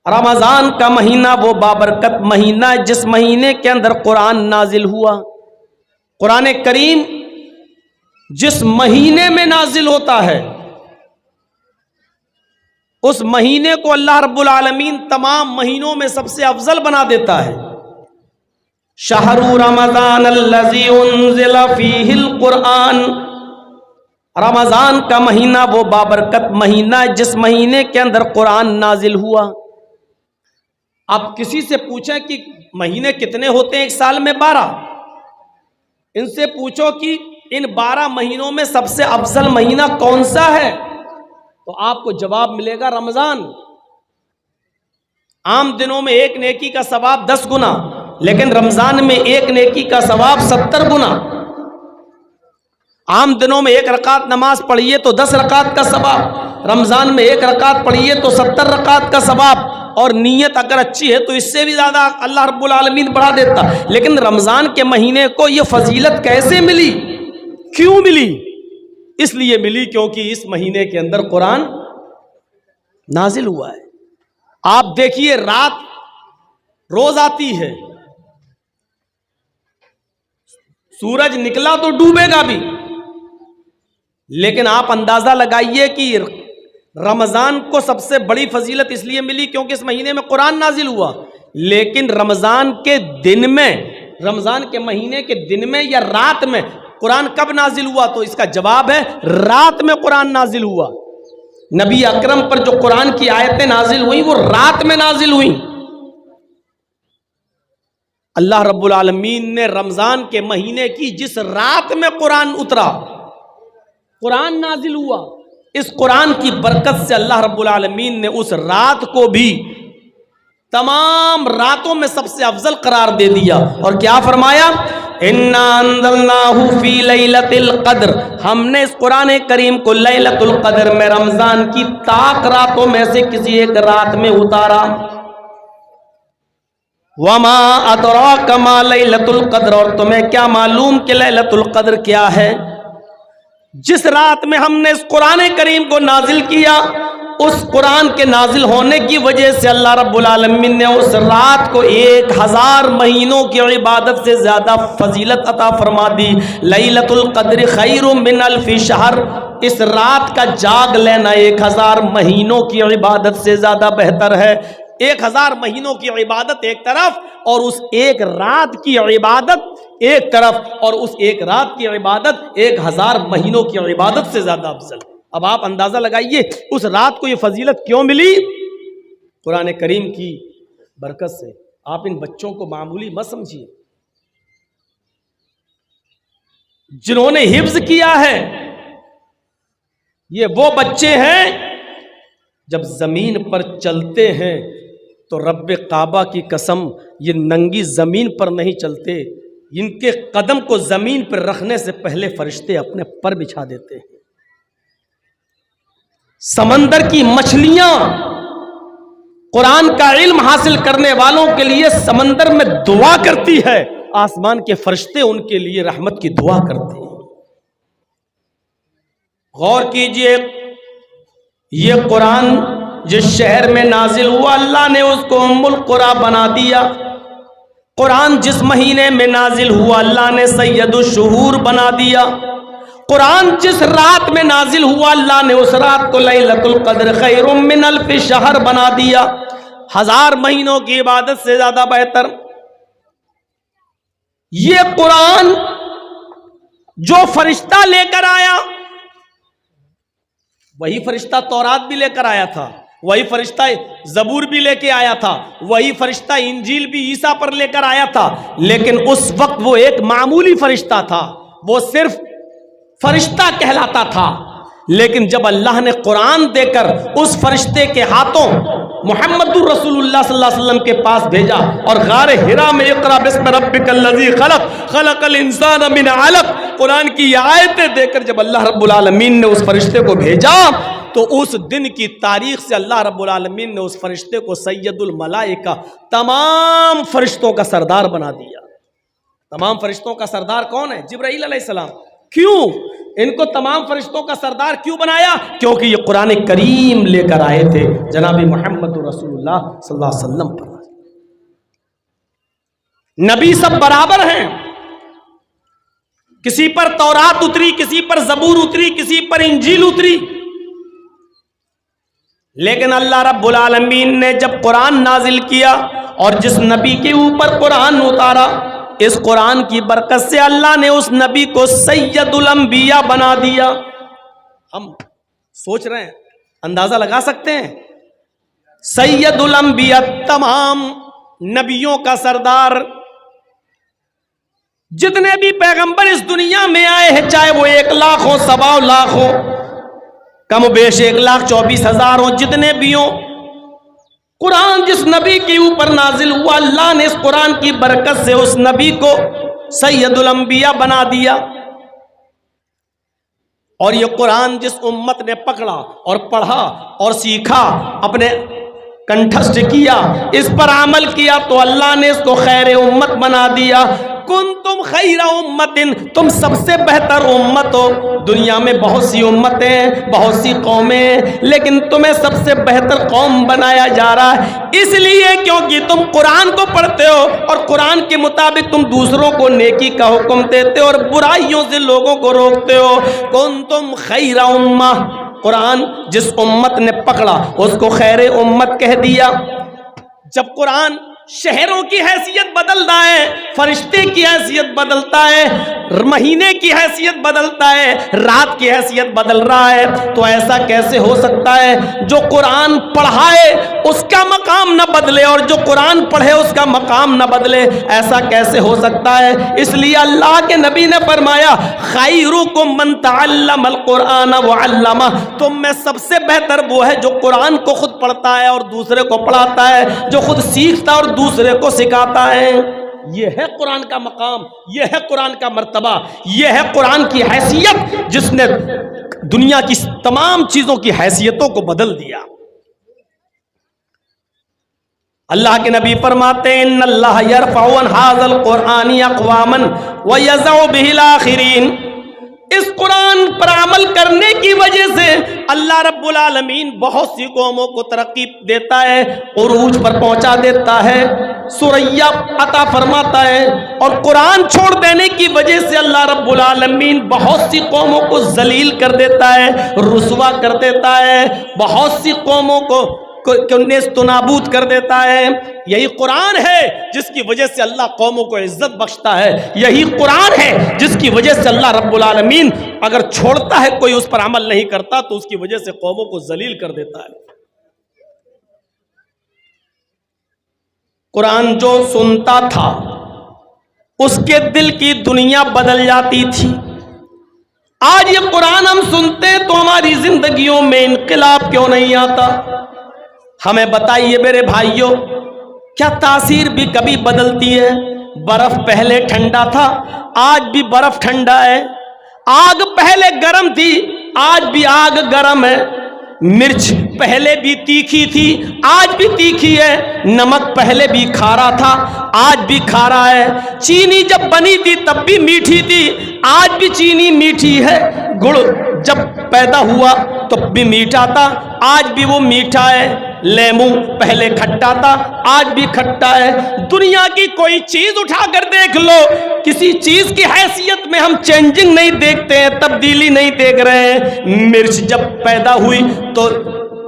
رمضان کا مہینہ وہ بابرکت مہینہ ہے جس مہینے کے اندر قرآن نازل ہوا۔ قرآن کریم جس مہینے میں نازل ہوتا ہے اس مہینے کو اللہ رب العالمین تمام مہینوں میں سب سے افضل بنا دیتا ہے۔ شہر رمضان الذی انزل فیہ القرآن، رمضان کا مہینہ وہ بابرکت مہینہ ہے جس مہینے کے اندر قرآن نازل ہوا۔ اب کسی سے پوچھیں کہ مہینے کتنے ہوتے ہیں ایک سال میں؟ 12۔ ان سے پوچھو کہ ان 12 مہینوں میں سب سے افضل مہینہ کون سا ہے تو آپ کو جواب ملے گا رمضان۔ عام دنوں میں ایک نیکی کا ثواب 10 گنا، لیکن رمضان میں ایک نیکی کا ثواب 70 گنا۔ عام دنوں میں ایک رکعت نماز پڑھیے تو 10 رکعت کا ثواب، رمضان میں ایک رکعت پڑھیے تو 70 رکعت کا ثواب، اور نیت اگر اچھی ہے تو اس سے بھی زیادہ اللہ رب العالمین بڑھا دیتا۔ لیکن رمضان کے مہینے کو یہ فضیلت کیسے ملی؟ کیوں ملی؟ اس لیے ملی کیونکہ اس مہینے کے اندر قرآن نازل ہوا ہے۔ آپ دیکھیے رات روز آتی ہے، سورج نکلا تو ڈوبے گا بھی، لیکن آپ اندازہ لگائیے کہ رمضان کو سب سے بڑی فضیلت اس لیے ملی کیونکہ اس مہینے میں قرآن نازل ہوا، لیکن رمضان کے دن میں، رمضان کے مہینے کے دن میں یا رات میں قرآن کب نازل ہوا؟ تو اس کا جواب ہے رات میں قرآن نازل ہوا۔ نبی اکرم پر جو قرآن کی آیتیں نازل ہوئیں وہ رات میں نازل ہوئیں۔ اللہ رب العالمین نے رمضان کے مہینے کی جس رات میں قرآن اترا، قرآن نازل ہوا، اس قرآن کی برکت سے اللہ رب العالمین نے اس رات کو بھی تمام راتوں میں سب سے افضل قرار دے دیا، اور کیا فرمایا؟ اِنَّا أَنزَلْنَاهُ فِي لَيْلَةِ الْقَدْرِ، ہم نے اس قرآن کریم کو لیلۃ القدر میں رمضان کی طاق راتوں میں سے کسی ایک رات میں اتارا۔ وَمَا أَدْرَاكَ مَا لَيْلَةُ الْقَدْرِ، اور تمہیں کیا معلوم کہ لیلۃ القدر کیا ہے؟ جس رات میں ہم نے اس قرآن کریم کو نازل کیا، اس قرآن کے نازل ہونے کی وجہ سے اللہ رب العالمین نے اس رات کو 1000 مہینوں کی عبادت سے زیادہ فضیلت عطا فرما دی۔ لیلۃ القدر خیر من الف شہر، اس رات کا جاگ لینا 1000 مہینوں کی عبادت سے زیادہ بہتر ہے۔ 1000 مہینوں کی عبادت ایک طرف اور اس ایک رات کی عبادت ایک طرف، اور اس ایک رات کی عبادت 1000 مہینوں کی عبادت سے زیادہ افضل۔ اب آپ اندازہ لگائیے اس رات کو یہ فضیلت کیوں ملی؟ قرآن کریم کی برکت سے۔ آپ ان بچوں کو معمولی مت سمجھیے، جنہوں نے حفظ کیا ہے یہ وہ بچے ہیں جب زمین پر چلتے ہیں تو رب کعبہ کی قسم یہ ننگی زمین پر نہیں چلتے، ان کے قدم کو زمین پر رکھنے سے پہلے فرشتے اپنے پر بچھا دیتے ہیں۔ سمندر کی مچھلیاں قرآن کا علم حاصل کرنے والوں کے لیے سمندر میں دعا کرتی ہے، آسمان کے فرشتے ان کے لیے رحمت کی دعا کرتے ہیں۔ غور کیجئے، یہ قرآن جس شہر میں نازل ہوا اللہ نے اس کو ام القری بنا دیا۔ قرآن جس مہینے میں نازل ہوا اللہ نے سید الشہور بنا دیا۔ قرآن جس رات میں نازل ہوا اللہ نے اس رات کو لیلۃ القدر خیر من الف شہر بنا دیا، 1000 مہینوں کی عبادت سے زیادہ بہتر۔ یہ قرآن جو فرشتہ لے کر آیا، وہی فرشتہ تورات بھی لے کر آیا تھا، وہی فرشتہ زبور بھی لے کے آیا تھا، وہی فرشتہ انجیل بھی عیسیٰ پر لے کر آیا تھا، لیکن اس وقت وہ ایک معمولی فرشتہ تھا، وہ صرف فرشتہ کہلاتا تھا۔ لیکن جب اللہ نے قرآن دے کر اس فرشتے کے ہاتھوں محمد الرسول اللہ صلی اللہ علیہ وسلم کے پاس بھیجا اور غار حرا میں اقرا بسم ربک الذی خلق خلق الانسان من علق قرآن کی یہ آیتیں دے کر جب اللہ رب العالمین نے اس فرشتے کو بھیجا تو اس دن کی تاریخ سے اللہ رب العالمین نے اس فرشتے کو سید الملائکہ، تمام فرشتوں کا سردار بنا دیا۔ تمام فرشتوں کا سردار کون ہے؟ جبرائیل علیہ السلام۔ کیوں؟ ان کو تمام فرشتوں کا سردار کیوں بنایا؟ کیونکہ یہ قرآن کریم لے کر آئے تھے جناب محمد رسول اللہ صلی اللہ علیہ وسلم پر۔ نبی سب برابر ہیں، کسی پر تورات اتری، کسی پر زبور اتری، کسی پر انجیل اتری، لیکن اللہ رب العالمین نے جب قرآن نازل کیا اور جس نبی کے اوپر قرآن اتارا، اس قرآن کی برکت سے اللہ نے اس نبی کو سید الانبیاء بنا دیا۔ ہم سوچ رہے ہیں، اندازہ لگا سکتے ہیں، سید الانبیاء، تمام نبیوں کا سردار، جتنے بھی پیغمبر اس دنیا میں آئے ہیں، چاہے وہ 1 لاکھ ہو، 1.25 لاکھ ہو، کم و بیش 1,24,000 ہو، جتنے بھی ہوں، قرآن جس نبی کے اوپر نازل ہوا، اللہ نے اس قرآن کی برکت سے اس نبی کو سید الانبیاء بنا دیا۔ اور یہ قرآن جس امت نے پکڑا اور پڑھا اور سیکھا، اپنے کنٹھسٹ کیا، اس پر عمل کیا، تو اللہ نے اس کو خیر امت بنا دیا۔ کنتم خیر امت، تم سب سے بہتر امت ہو۔ دنیا میں بہت سی امتیں، بہت سی قومیں، لیکن تمہیں سب سے بہتر قوم بنایا جا رہا ہے، اس لیے کیونکہ تم قرآن کو پڑھتے ہو اور قرآن کے مطابق تم دوسروں کو نیکی کا حکم دیتے ہو اور برائیوں سے لوگوں کو روکتے ہو۔ کنتم خیر امہ، قرآن جس امت نے پکڑا اس کو خیر امت کہہ دیا۔ جب قرآن شہروں کی حیثیت بدلتا ہے، فرشتے کی حیثیت بدلتا ہے، مہینے کی حیثیت بدلتا ہے، رات کی حیثیت بدل رہا ہے، تو ایسا کیسے ہو سکتا ہے جو قرآن پڑھائے اس کا مقام نہ بدلے اور جو قرآن پڑھے اس کا مقام نہ بدلے؟ ایسا کیسے ہو سکتا ہے؟ اس لیے اللہ کے نبی نے فرمایا، خیرکم من تعلم القرآن وعلمہ، تم میں سب سے بہتر وہ ہے جو قرآن کو خود پڑھتا ہے اور دوسرے کو پڑھاتا ہے، جو خود سیکھتا اور دوسرے کو سکھاتا ہے۔ یہ ہے قرآن کا مقام، یہ ہے قرآن کا مرتبہ، یہ ہے قرآن کی حیثیت جس نے دنیا کی تمام چیزوں کی حیثیتوں کو بدل دیا۔ اللہ کے نبی فرماتے ہیں، ان اللہ یرفع عن ھذا القرآن اقواما ویضع به الاخرین، اس قرآن پر عمل کرنے کی وجہ سے اللہ رب العالمین بہت سی قوموں کو ترقی دیتا ہے، عروج پر پہنچا دیتا ہے، ثریا عطا فرماتا ہے، اور قرآن چھوڑ دینے کی وجہ سے اللہ رب العالمین بہت سی قوموں کو ذلیل کر دیتا ہے، رسوا کر دیتا ہے، بہت سی قوموں کو نیست و نابود کر دیتا ہے۔ یہی قرآن ہے جس کی وجہ سے اللہ قوموں کو عزت بخشتا ہے، یہی قرآن ہے جس کی وجہ سے اللہ رب العالمین اگر چھوڑتا ہے کوئی اس پر عمل نہیں کرتا تو اس کی وجہ سے قوموں کو ذلیل کر دیتا ہے۔ قرآن جو سنتا تھا اس کے دل کی دنیا بدل جاتی تھی۔ آج یہ قرآن ہم سنتے ہیں تو ہماری زندگیوں میں انقلاب کیوں نہیں آتا؟ ہمیں بتائیے میرے بھائیوں، کیا تاثیر بھی کبھی بدلتی ہے؟ برف پہلے ٹھنڈا تھا، آج بھی برف ٹھنڈا ہے۔ آگ پہلے گرم تھی، آج بھی آگ گرم ہے۔ مرچ پہلے بھی تیکھی تھی، آج بھی تیکھی ہے۔ نمک پہلے بھی کھارا تھا، آج بھی کھارا ہے۔ چینی جب بنی تھی تب بھی میٹھی تھی، آج بھی چینی میٹھی ہے۔ گڑ جب پیدا ہوا تب بھی میٹھا تھا، آج بھی وہ میٹھا ہے۔ لیمو پہلے کھٹا تھا، آج بھی کھٹا ہے۔ دنیا کی کوئی چیز اٹھا کر دیکھ لو، کسی چیز کی حیثیت میں ہم چینجنگ نہیں دیکھتے ہیں، تبدیلی نہیں دیکھ رہے ہیں۔ مرچ جب پیدا ہوئی تو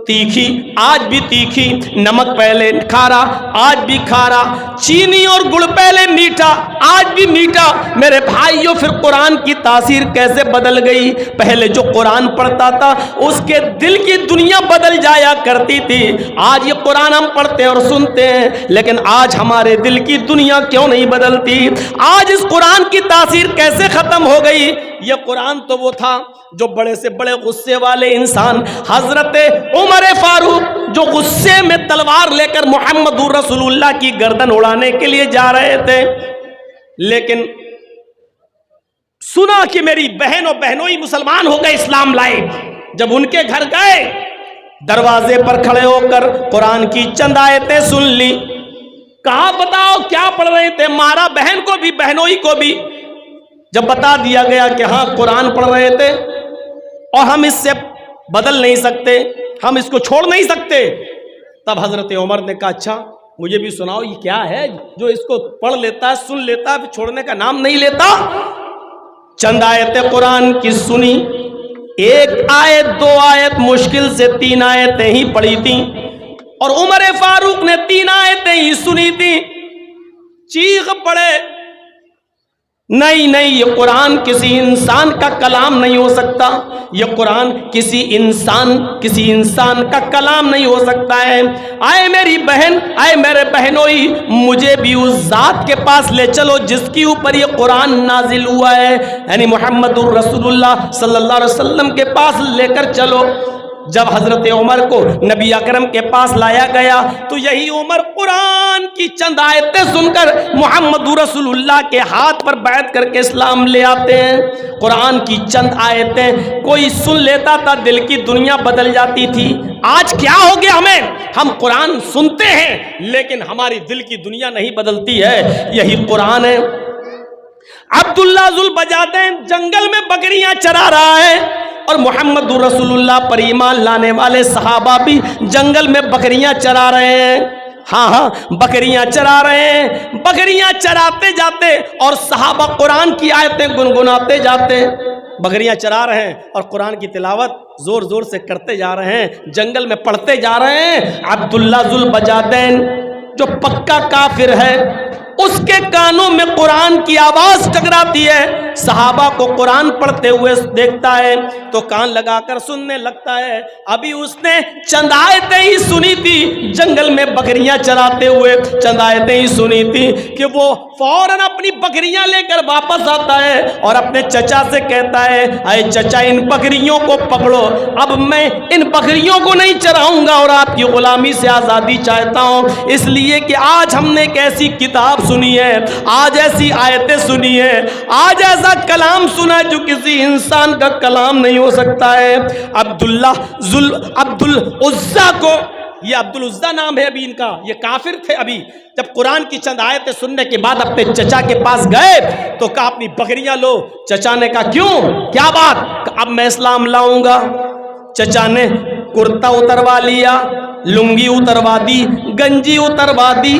تیکھی، آج بھی تیکھی۔ نمک پہلے کھارا، آج بھی کھارا۔ چینی اور گڑ پہلے میٹھا، آج بھی میٹھا۔ میرے بھائیوں، پھر قرآن کی تاثیر کیسے بدل گئی؟ پہلے جو قرآن پڑھتا تھا اس کے دل کی دنیا بدل جایا کرتی تھی۔ آج یہ قرآن ہم پڑھتے اور سنتے ہیں، لیکن آج ہمارے دل کی دنیا کیوں نہیں بدلتی؟ آج اس قرآن کی تاثیر کیسے ختم ہو گئی؟ یہ قرآن تو وہ تھا جو بڑے سے بڑے غصے والے انسان حضرت عمر فاروق جو غصے میں تلوار لے کر محمد رسول اللہ کی گردن اڑانے کے لیے جا رہے تھے، لیکن سنا کہ میری بہن اور بہنوئی مسلمان ہو گئے، اسلام لائے۔ جب ان کے گھر گئے، دروازے پر کھڑے ہو کر قرآن کی چند آیتیں سن لی۔ کہا بتاؤ کیا پڑھ رہے تھے؟ مارا بہن کو بھی بہنوئی کو بھی۔ جب بتا دیا گیا کہ ہاں قرآن پڑھ رہے تھے اور ہم اس سے بدل نہیں سکتے، ہم اس کو چھوڑ نہیں سکتے، تب حضرت عمر نے کہا اچھا مجھے بھی سناؤ یہ کیا ہے جو اس کو پڑھ لیتا ہے، سن لیتا ہے، چھوڑنے کا نام نہیں لیتا۔ چند آیتیں قرآن کی سنی، ایک آیت دو آیت مشکل سے 3 آیتیں ہی پڑھی تھیں، اور عمر فاروق نے 3 آیتیں ہی سنی تھی، چیخ پڑے نہیں نہیں یہ قرآن کسی انسان کا کلام نہیں ہو سکتا، یہ قرآن کسی انسان کا کلام نہیں ہو سکتا ہے۔ آئے میری بہن، آئے میرے بہنوئی، مجھے بھی اس ذات کے پاس لے چلو جس کے اوپر یہ قرآن نازل ہوا ہے، یعنی محمد الرسول اللہ صلی اللہ علیہ وسلم کے پاس لے کر چلو۔ جب حضرت عمر کو نبی اکرم کے پاس لایا گیا تو یہی عمر قرآن کی چند آیتیں سن کر محمد رسول اللہ کے ہاتھ پر بیعت کر کے اسلام لے آتے ہیں۔ قرآن کی چند آیتیں کوئی سن لیتا تھا دل کی دنیا بدل جاتی تھی۔ آج کیا ہو گیا ہم قرآن سنتے ہیں لیکن ہماری دل کی دنیا نہیں بدلتی ہے۔ یہی قرآن ہے۔ عبداللہ ذوالبجادین جنگل میں بکریاں چرا رہا ہے اور محمد رسول اللہ پر ایمان لانے والے صحابہ بھی جنگل میں بکریاں چرا رہے ہیں۔ ہاں بکریاں چرا رہے ہیں، بکریاں چراتے جاتے اور صحابہ قرآن کی آیتیں گنگناتے جاتے، بکریاں چرا رہے ہیں اور قرآن کی تلاوت زور زور سے کرتے جا رہے ہیں، جنگل میں پڑھتے جا رہے ہیں۔ عبداللہ ذوالبجادین جو پکا کافر ہے، اس کے کانوں میں قرآن کی آواز ٹکراتی ہے، صحابہ کو قرآن پڑھتے ہوئے دیکھتا ہے تو کان لگا کر سننے لگتا ہے۔ ابھی اس نے چند آیتیں ہی سنی تھی، جنگل میں بکریاں چراتے ہوئے چند آیتیں ہی سنی تھی کہ وہ فوراً اپنی بکریاں لے کر واپس آتا ہے اور اپنے چچا سے کہتا ہے اے چچا ان بکریوں کو پکڑو، اب میں ان بکریوں کو نہیں چراؤں گا اور آپ کی غلامی سے آزادی چاہتا ہوں، اس لیے کہ آج ہم نے ایک ایسی کتاب سنی ہے، آج ایسی آیتیں سنی ہے، آج ایسا کلام سنا جو کسی انسان کا کلام نہیں ہو سکتا ہے۔ عبدالعزیٰ کو، یہ عبدالعزیٰ نام ہے ابھی ان کا، یہ کافر تھے۔ ابھی جب قرآن کی چند آیتیں سننے کے بعد اپنے چچا کے پاس گئے تو کہا اپنی بکریاں لو۔ چچا نے کہا کیوں، کیا بات؟ اب میں اسلام لاؤں گا۔ چچا نے کرتا اتروا لیا، لنگی اتروا دی، گنجی اتروا دی،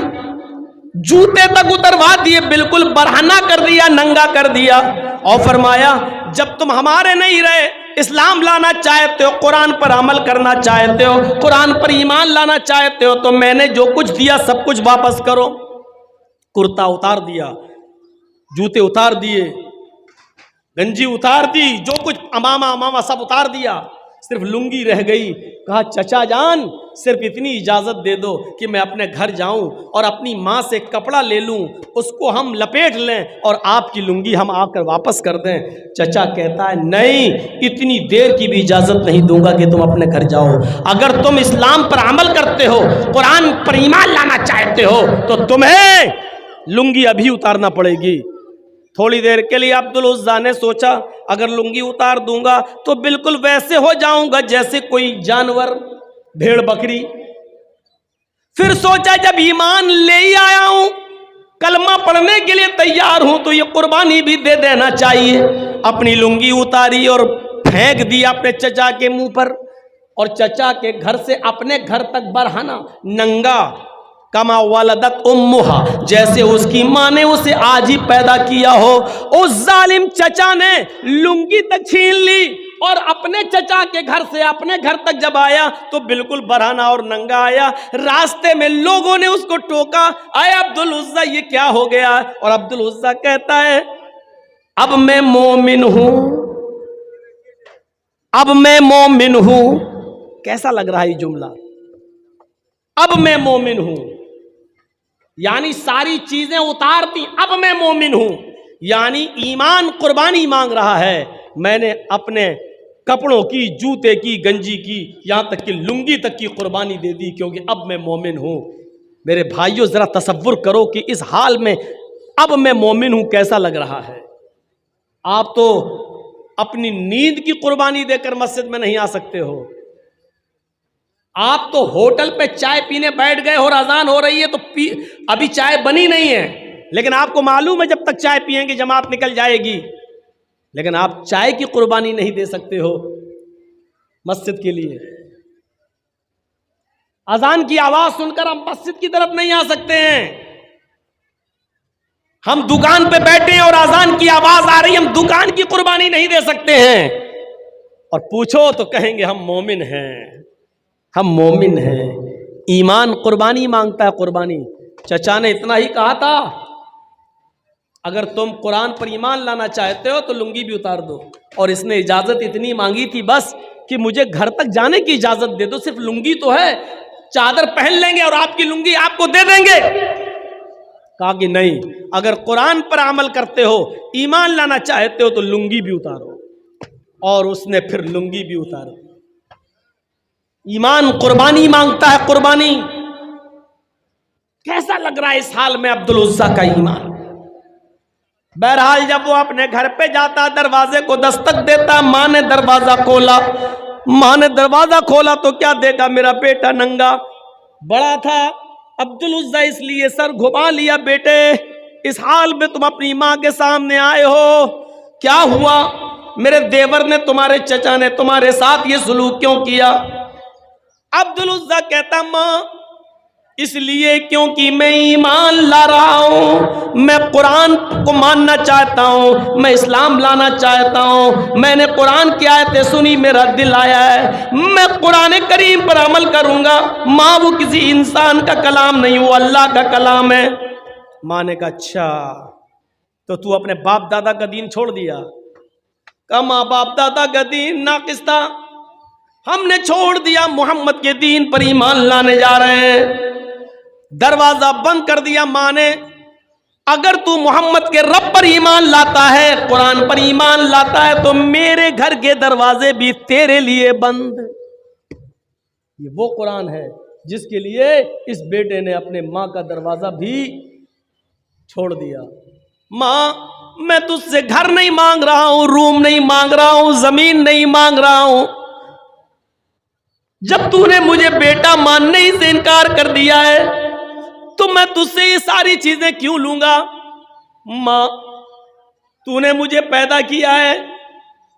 جوتے تک اتروا دیے، بالکل برہنہ کر دیا، ننگا کر دیا، اور فرمایا جب تم ہمارے نہیں رہے، اسلام لانا چاہتے ہو، قرآن پر عمل کرنا چاہتے ہو، قرآن پر ایمان لانا چاہتے ہو تو میں نے جو کچھ دیا سب کچھ واپس کرو۔ کرتا اتار دیا، جوتے اتار دیے، گنجی اتار دی، جو کچھ امامہ سب اتار دیا، صرف لنگی رہ گئی۔ کہا چچا جان صرف اتنی اجازت دے دو کہ میں اپنے گھر جاؤں اور اپنی ماں سے کپڑا لے لوں، اس کو ہم لپیٹ لیں اور آپ کی لنگی ہم آ کر واپس کر دیں۔ چچا کہتا ہے نہیں، اتنی دیر کی بھی اجازت نہیں دوں گا کہ تم اپنے گھر جاؤ، اگر تم اسلام پر عمل کرتے ہو، قرآن پر ایمان لانا چاہتے ہو تو تمہیں لنگی ابھی اتارنا پڑے گی۔ تھوڑی دیر کے لیے عبدالعزیٰ نے سوچا اگر لنگی اتار دوں گا تو بالکل ویسے ہو جاؤں گا جیسے کوئی جانور، بھیڑ بکری۔ پھر سوچا جب ایمان لے ہی آیا ہوں، کلمہ پڑھنے کے لیے تیار ہوں تو یہ قربانی بھی دے دینا چاہیے۔ اپنی لنگی اتاری اور پھینک دی اپنے چچا کے منہ پر، اور چچا کے گھر سے اپنے گھر تک برہنہ، ننگا، کما ولدت امہا، جیسے اس کی ماں نے اسے آج ہی پیدا کیا ہو۔ اس ظالم چچا نے لنگی تک چھین لی اور اپنے چچا کے گھر سے اپنے گھر تک جب آیا تو بالکل برہنہ اور ننگا آیا۔ راستے میں لوگوں نے اس کو ٹوکا، اے عبدالعزیٰ یہ کیا ہو گیا؟ اور عبدالعزیٰ کہتا ہے اب میں مومن ہوں، اب میں مومن ہوں۔ کیسا لگ رہا ہے یہ جملہ؟ اب میں مومن ہوں، یعنی ساری چیزیں اتار دی، اب میں مومن ہوں، یعنی ایمان قربانی مانگ رہا ہے۔ میں نے اپنے کپڑوں کی، جوتے کی، گنجی کی، یہاں تک کہ لنگی تک کی قربانی دے دی کیونکہ اب میں مومن ہوں۔ میرے بھائیوں ذرا تصور کرو کہ اس حال میں اب میں مومن ہوں کیسا لگ رہا ہے۔ آپ تو اپنی نیند کی قربانی دے کر مسجد میں نہیں آ سکتے ہو، آپ تو ہوٹل پہ چائے پینے بیٹھ گئے اور اذان ہو رہی ہے تو ابھی چائے بنی نہیں ہے، لیکن آپ کو معلوم ہے جب تک چائے پیئیں گے جماعت نکل جائے گی، لیکن آپ چائے کی قربانی نہیں دے سکتے ہو مسجد کے لیے. اذان کی آواز سن کر ہم مسجد کی طرف نہیں آ سکتے ہیں. ہم دکان پہ بیٹھے ہیں اور اذان کی آواز آ رہی، ہم دکان کی قربانی نہیں دے سکتے ہیں. اور پوچھو تو کہیں گے ہم مومن ہیں، ہم مومن ہیں. ایمان قربانی مانگتا ہے، قربانی. چچا نے اتنا ہی کہا تھا، اگر تم قرآن پر ایمان لانا چاہتے ہو تو لنگی بھی اتار دو. اور اس نے اجازت اتنی مانگی تھی بس کہ مجھے گھر تک جانے کی اجازت دے دو، صرف لنگی تو ہے، چادر پہن لیں گے اور آپ کی لنگی آپ کو دے دیں گے. کہا کہ نہیں، اگر قرآن پر عمل کرتے ہو، ایمان لانا چاہتے ہو تو لنگی بھی اتارو. اور اس نے پھر لنگی بھی اتارو. ایمان قربانی مانگتا ہے، قربانی. کیسا لگ رہا ہے اس حال میں عبد العزیٰ کا ایمان؟ بہرحال جب وہ اپنے گھر پہ جاتا، دروازے کو دستک دیتا، ماں نے دروازہ کھولا. ماں نے دروازہ کھولا تو کیا دیکھا؟ میرا بیٹا ننگا. بڑا تھا عبد العزیٰ، اس لیے سر گھما لیا. بیٹے اس حال میں تم اپنی ماں کے سامنے آئے ہو، کیا ہوا؟ میرے دیور نے، تمہارے چچا نے تمہارے ساتھ یہ سلوک کیوں کیا؟ عبد العزیٰ کہتا ماں اس لیے کیونکہ میں ایمان لا رہا ہوں، میں قرآن کو ماننا چاہتا ہوں، میں اسلام لانا چاہتا ہوں. میں نے قرآن کی آیتیں سنی، میرا دل آیا ہے، میں قرآن کریم پر عمل کروں گا. ماں وہ کسی انسان کا کلام نہیں، وہ اللہ کا کلام ہے. ماں نے کہا اچھا تو تو اپنے باپ دادا کا دین چھوڑ دیا؟ کہا ماں باپ دادا کا دین ناقص تھا، ہم نے چھوڑ دیا، محمد کے دین پر ایمان لانے جا رہے ہیں. دروازہ بند کر دیا ماں نے. اگر تو محمد کے رب پر ایمان لاتا ہے، قرآن پر ایمان لاتا ہے، تو میرے گھر کے دروازے بھی تیرے لیے بند. یہ وہ قرآن ہے جس کے لیے اس بیٹے نے اپنے ماں کا دروازہ بھی چھوڑ دیا. ماں میں تجھ سے گھر نہیں مانگ رہا ہوں، روم نہیں مانگ رہا ہوں، زمین نہیں مانگ رہا ہوں. جب تو نے مجھے بیٹا ماننے ہی سے انکار کر دیا ہے تو میں تجھ سے یہ ساری چیزیں کیوں لوں گا؟ ماں تو نے مجھے پیدا کیا ہے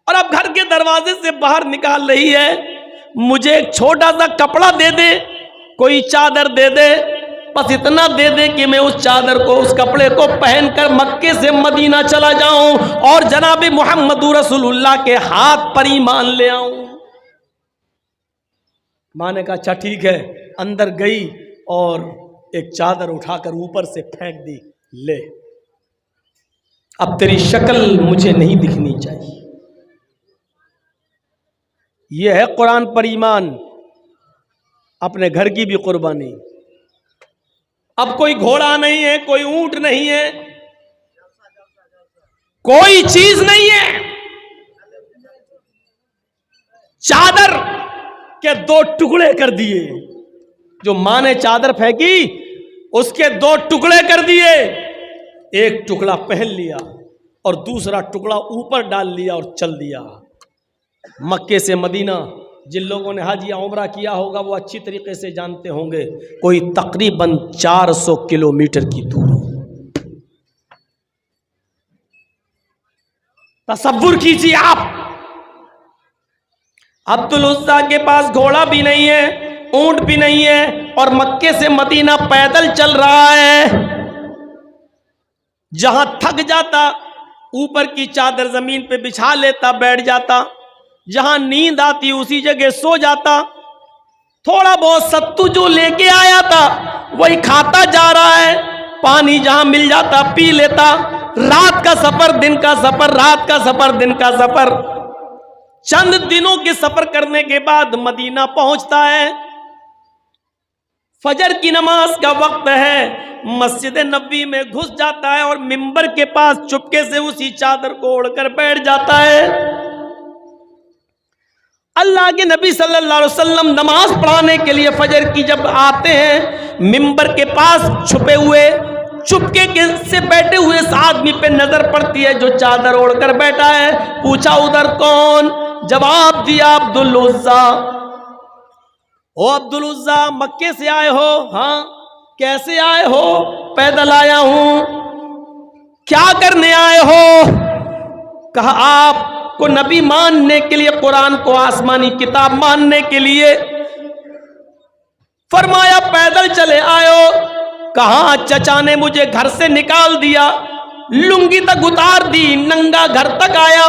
اور اب گھر کے دروازے سے باہر نکال رہی ہے، مجھے ایک چھوٹا سا کپڑا دے دے، کوئی چادر دے دے، بس اتنا دے دے کہ میں اس چادر کو، اس کپڑے کو پہن کر مکے سے مدینہ چلا جاؤں اور جناب محمد رسول اللہ کے ہاتھ پر ایمان لے آؤں. ماں نے کہا اچھا ٹھیک ہے. اندر گئی اور ایک چادر اٹھا کر اوپر سے پھینک دی، لے اب تیری شکل مجھے نہیں دکھنی چاہیے. یہ ہے قرآن پر ایمان، اپنے گھر کی بھی قربانی. اب کوئی گھوڑا نہیں ہے، کوئی اونٹ نہیں ہے، کوئی چیز نہیں ہے، چادر کے 2 ٹکڑے کر دیے. جو ماں نے چادر پھینکی اس کے 2 ٹکڑے کر دیے. ایک ٹکڑا پہن لیا اور دوسرا ٹکڑا اوپر ڈال لیا اور چل دیا مکے سے مدینہ. جن لوگوں نے حج یا عمرہ کیا ہوگا وہ اچھی طریقے سے جانتے ہوں گے، کوئی تقریباً 400 کلومیٹر کی دور. تصور کیجیے آپ، عبد العزیٰ کے پاس گھوڑا بھی نہیں ہے، اونٹ بھی نہیں ہے، اور مکے سے مدینہ پیدل چل رہا ہے. جہاں تھک جاتا اوپر کی چادر زمین پہ بچھا لیتا، بیٹھ جاتا. جہاں نیند آتی اسی جگہ سو جاتا. تھوڑا بہت ستو جو لے کے آیا تھا وہی کھاتا جا رہا ہے. پانی جہاں مل جاتا پی لیتا. رات کا سفر، دن کا سفر، رات کا سفر، دن کا سفر. چند دنوں کے سفر کرنے کے بعد مدینہ پہنچتا ہے. فجر کی نماز کا وقت ہے. مسجد نبوی میں گھس جاتا ہے اور منبر کے پاس چپکے سے اسی چادر کو اوڑھ کر بیٹھ جاتا ہے. اللہ کے نبی صلی اللہ علیہ وسلم نماز پڑھانے کے لیے فجر کی جب آتے ہیں، منبر کے پاس چھپے ہوئے، چپکے سے بیٹھے ہوئے اس آدمی پہ نظر پڑتی ہے جو چادر اوڑھ کر بیٹھا ہے. پوچھا ادھر کون؟ جواب دیا عبد العزیٰ. او عبد العزیٰ مکے سے آئے ہو؟ ہاں. کیسے آئے ہو؟ پیدل آیا ہوں. کیا کرنے آئے ہو؟ کہا آپ کو نبی ماننے کے لیے، قرآن کو آسمانی کتاب ماننے کے لیے، فرمایا پیدل چلے آئے. کہاں چچا نے مجھے گھر سے نکال دیا، لنگی تک اتار دی، ننگا گھر تک آیا.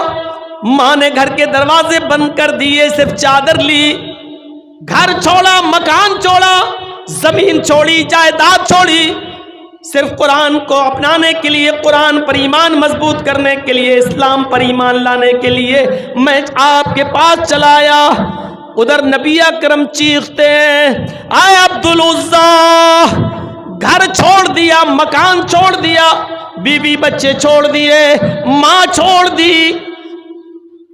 ماں نے گھر کے دروازے بند کر دیے، صرف چادر لی، گھر چھوڑا، مکان چھوڑا، زمین چھوڑی، جائیداد چھوڑی، صرف قرآن کو اپنانے کے لیے، قرآن پر ایمان مضبوط کرنے کے لیے، اسلام پر ایمان لانے کے لیے میں آپ کے پاس چلا آیا. ادھر نبی اکرم چیختے ہیں، اے عبدالعزا، گھر چھوڑ دیا، مکان چھوڑ دیا، بیوی بچے چھوڑ دیے، ماں چھوڑ دی،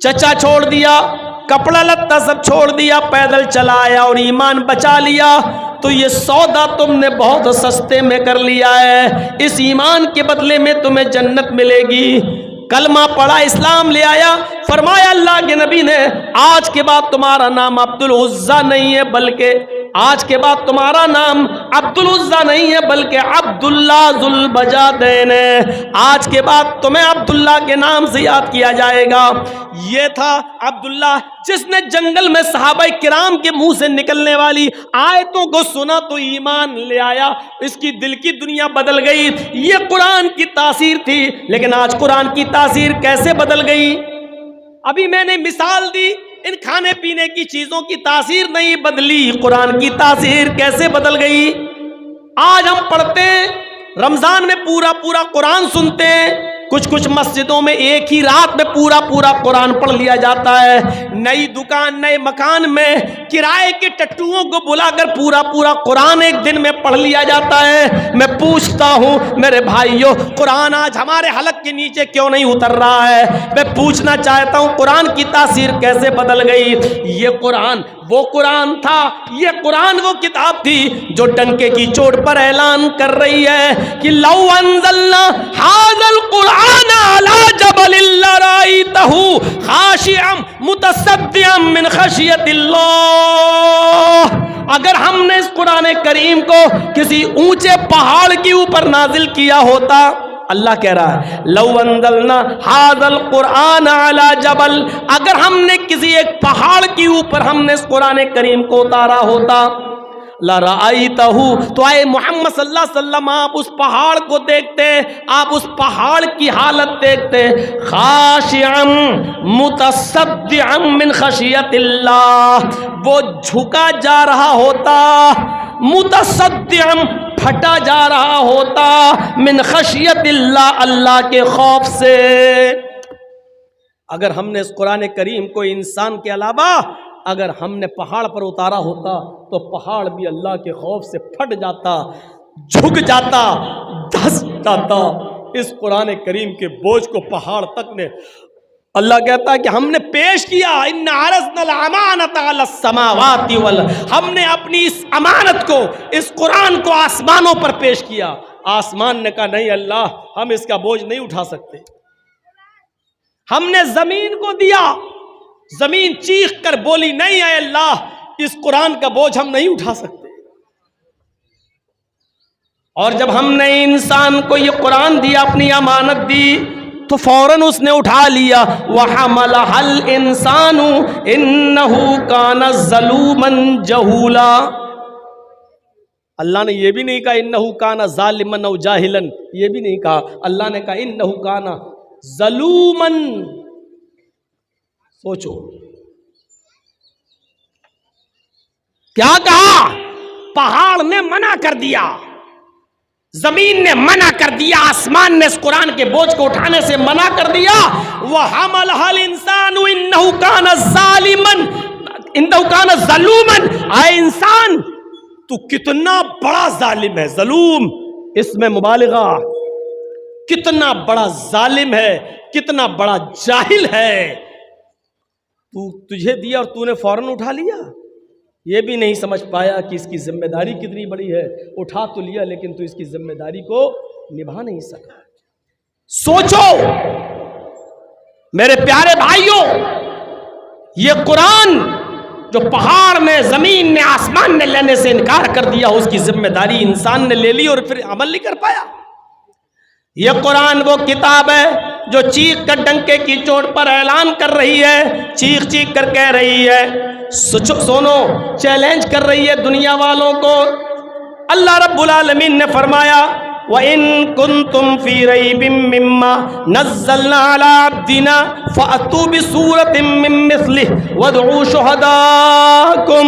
چچا چھوڑ دیا، کپڑا لتا سب چھوڑ دیا، پیدل چلا آیا اور ایمان بچا لیا. تو یہ سودا تم نے بہت سستے میں کر لیا ہے، اس ایمان کے بدلے میں تمہیں جنت ملے گی. کلمہ پڑھا، اسلام لے آیا. فرمایا اللہ کے نبی نے، آج کے بعد تمہارا نام عبدالعزا نہیں ہے، بلکہ آج کے بعد تمہارا نام عبدالعزا نہیں ہے، بلکہ عبداللہ ذوالبجادین ہے. آج کے بعد تمہیں عبداللہ کے نام سے یاد کیا جائے گا. یہ تھا عبداللہ جس نے جنگل میں صحابہ کرام کے منہ سے نکلنے والی آیتوں کو سنا تو ایمان لے آیا، اس کی دل کی دنیا بدل گئی. یہ قرآن کی تاثیر تھی. لیکن آج قرآن کی تاثیر کیسے بدل گئی؟ ابھی میں نے مثال دی، ان کھانے پینے کی چیزوں کی تاثیر نہیں بدلی، قرآن کی تاثیر کیسے بدل گئی؟ آج ہم پڑھتے ہیں، رمضان میں پورا پورا قرآن سنتے ہیں، کچھ مسجدوں میں ایک ہی رات میں پورا قرآن پڑھ لیا جاتا ہے. نئی دکان، نئے مکان میں کرائے کے ٹٹوؤں کو بلا کر پورا قرآن ایک دن میں پڑھ لیا جاتا ہے. میں پوچھتا ہوں میرے بھائیوں، قرآن آج ہمارے حلق کے نیچے کیوں نہیں اتر رہا ہے؟ میں پوچھنا چاہتا ہوں قرآن کی تاثیر کیسے بدل گئی؟ یہ قرآن وہ قرآن تھا، یہ قرآن وہ کتاب تھی جو ڈنکے کی چوٹ پر اعلان کر رہی ہے کہ لو انزلنا ھذا القرآن علی جبل لرأیتہ خاشعا متصدعا من خشیۃ اللہ. اگر ہم نے اس قرآن کریم کو کسی اونچے پہاڑ کے اوپر نازل کیا ہوتا، اللہ کہہ رہا ہے لو انزلنا ھذا القرآن علی جبل، اگر ہم نے کسی ایک پہاڑ کے اوپر ہم نے اس قرآن کریم کو اتارا ہوتا، لرأیتہ، تو اے محمد صلی اللہ علیہ وسلم آپ اس پہاڑ کو دیکھتے، آپ اس پہاڑ کی حالت دیکھتے، خاشعا متصدعا من خشیۃ اللہ، وہ جھکا جا رہا ہوتا، متصدعا پھٹا جا رہا ہوتا، من خشیت اللہ، اللہ کے خوف سے. اگر ہم نے اس قرآن کریم کو انسان کے علاوہ اگر ہم نے پہاڑ پر اتارا ہوتا تو پہاڑ بھی اللہ کے خوف سے پھٹ جاتا، جھک جاتا، دھس جاتا. اس قرآن کریم کے بوجھ کو پہاڑ تک نے، اللہ کہتا ہے کہ ہم نے پیش کیا، ان عرضنا الامانۃ علی السماوات والارض، ہم نے اپنی اس امانت کو، اس قرآن کو آسمانوں پر پیش کیا. آسمان نے کہا نہیں اللہ، ہم اس کا بوجھ نہیں اٹھا سکتے. ہم نے زمین کو دیا، زمین چیخ کر بولی نہیں اے اللہ، اس قرآن کا بوجھ ہم نہیں اٹھا سکتے. اور جب ہم نے انسان کو یہ قرآن دیا، اپنی امانت دی، تو فوراً اس نے اٹھا لیا. وَحَمَلَهَا الْإِنسَانُ إِنَّهُ كَانَ ظَلُومًا جَهُولًا. اللہ نے یہ بھی نہیں کہا إِنَّهُ كَانَ ظَالِمًا أَوْ جَاهِلًا، یہ بھی نہیں کہا. اللہ نے کہا إِنَّهُ كَانَ ظَلُومًا. سوچو کیا کہا؟ پہاڑ نے منع کر دیا، زمین نے منع کر دیا، آسمان نے اس قرآن کے بوجھ کو اٹھانے سے منع کر دیا. وَحَمَلَهَا الْإِنسَانُ إِنَّهُ كَانَ ظَالِمًا إِنَّهُ كَانَ ظَلُومًا. اے انسان تو کتنا بڑا ظالم ہے، ظلوم اس میں مبالغہ، کتنا بڑا ظالم ہے، کتنا بڑا جاہل ہے. تجھے دیا اور تو نے فوراً اٹھا لیا. یہ بھی نہیں سمجھ پایا کہ اس کی ذمہ داری کتنی بڑی ہے. اٹھا تو لیا لیکن تو اس کی ذمہ داری کو نبھا نہیں سکا. سوچو میرے پیارے بھائیوں، یہ قرآن جو پہاڑ نے، زمین نے، آسمان نے لینے سے انکار کر دیا، اس کی ذمہ داری انسان نے لے لی اور پھر عمل نہیں کر پایا. یہ قرآن وہ کتاب ہے جو چیخ کر ڈنکے کی چوٹ پر اعلان کر رہی ہے، چیخ چیخ کر کہہ رہی ہے، سنو، چیلنج کر رہی ہے دنیا والوں کو۔ اللہ رب العالمین نے فرمایا وَإِن كُنتُمْ فِي رَيْبٍ مِّمَّا نَزَّلْنَا عَلَىٰ عَبْدِنَا فَأْتُوا بِسُورَةٍ مِّن مِّثْلِهِ وَادْعُوا شُهَدَاءَكُمْ۔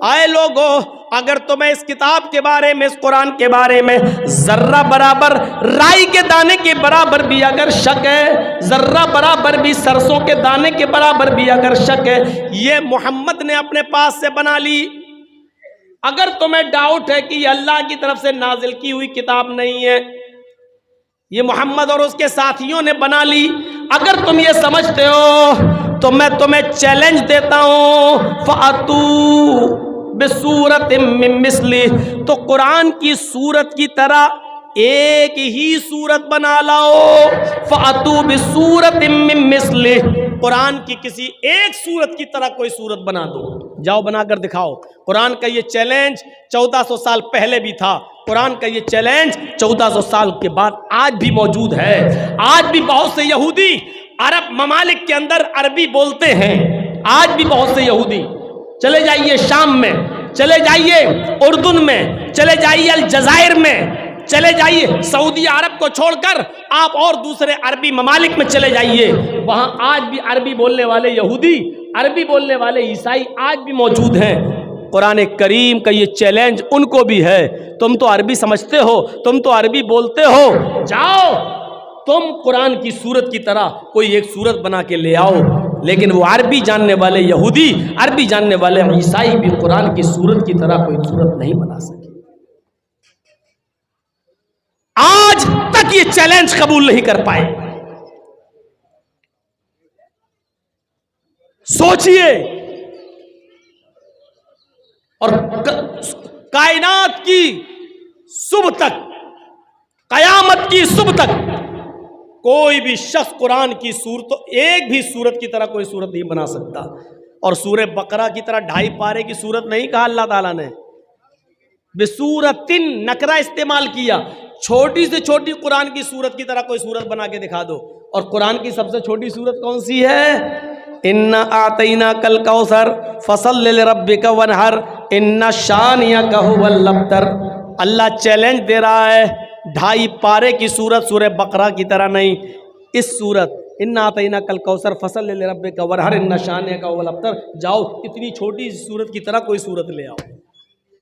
آئے لوگو، اگر تمہیں اس کتاب کے بارے میں، اس قرآن کے بارے میں ذرہ برابر رائی کے دانے کے برابر بھی اگر شک ہے، ذرہ برابر بھی سرسوں کے دانے کے برابر بھی اگر شک ہے، یہ محمد نے اپنے پاس سے بنا لی۔ اگر تمہیں ڈاؤٹ ہے کہ یہ اللہ کی طرف سے نازل کی ہوئی کتاب نہیں ہے، یہ محمد اور اس کے ساتھیوں نے بنا لی، اگر تم یہ سمجھتے ہو تو میں تمہیں چیلنج دیتا ہوں، فَأْتُوا بِسُورَةٍ مِّن مِّثْلِهِ، تو قرآن کی سورت کی طرح ایک ہی سورت بنا لاؤ۔ فَأْتُوا بِسُورَةٍ مِّن مِّثْلِهِ، قرآن کی کسی ایک سورت کی طرح کوئی سورت بنا دو، جاؤ بنا کر دکھاؤ۔ قرآن کا یہ چیلنج 1400 سال پہلے بھی تھا، قرآن کا یہ چیلنج 1400 سال کے بعد آج بھی موجود ہے۔ آج بھی بہت سے یہودی عرب ممالک کے اندر عربی بولتے ہیں، آج بھی بہت سے یہودی، چلے جائیے شام میں، چلے جائیے اردن میں، چلے جائیے الجزائر میں، چلے جائیے سعودی عرب کو چھوڑ کر آپ اور دوسرے عربی ممالک میں چلے جائیے، وہاں آج بھی عربی بولنے والے یہودی، عربی بولنے والے عیسائی آج بھی موجود ہیں۔ قرآن کریم کا یہ چیلنج ان کو بھی ہے، تم تو عربی سمجھتے ہو، تم تو عربی بولتے ہو، جاؤ تم قرآن کی سورت کی طرح کوئی ایک سورت بنا کے لے آؤ۔ لیکن وہ عربی جاننے والے یہودی، عربی جاننے والے عیسائی بھی قرآن کی سورت کی طرح کوئی سورت نہیں بنا سکے۔ آج تک یہ چیلنج قبول نہیں کر پائے۔ سوچئے، اور کائنات کی صبح تک، قیامت کی صبح تک کوئی بھی شخص قرآن کی صورت ایک بھی صورت کی طرح کوئی صورت نہیں بنا سکتا۔ اور سورہ بقرہ کی طرح 2.5 پارے کی صورت نہیں کہا اللہ تعالیٰ نے، بِسُورَةٍ نکرہ استعمال کیا، چھوٹی سے چھوٹی قرآن کی صورت کی طرح کوئی صورت بنا کے دکھا دو۔ اور قرآن کی سب سے چھوٹی صورت کون سی ہے؟ اِنَّا أَعْطَيْنَاكَ الْكَوْثَرَ فَصَلِّ لِرَبِّكَ وَانْحَرْ إِنَّ شَانِئَكَ هُوَ الْأَبْتَرُ۔ اللہ چیلنج دے رہا ہے، 2.5 پارے کی صورت سورہ بقرہ کی طرح نہیں، اس صورت اِنَّا أَعْطَيْنَاكَ الْكَوْثَرَ فَصَلِّ لِرَبِّكَ وَانْحَرْ إِنَّ شَانِئَكَ هُوَ الْأَبْتَرُ، جاؤ اتنی چھوٹی صورت کی طرح کوئی صورت لے آؤ۔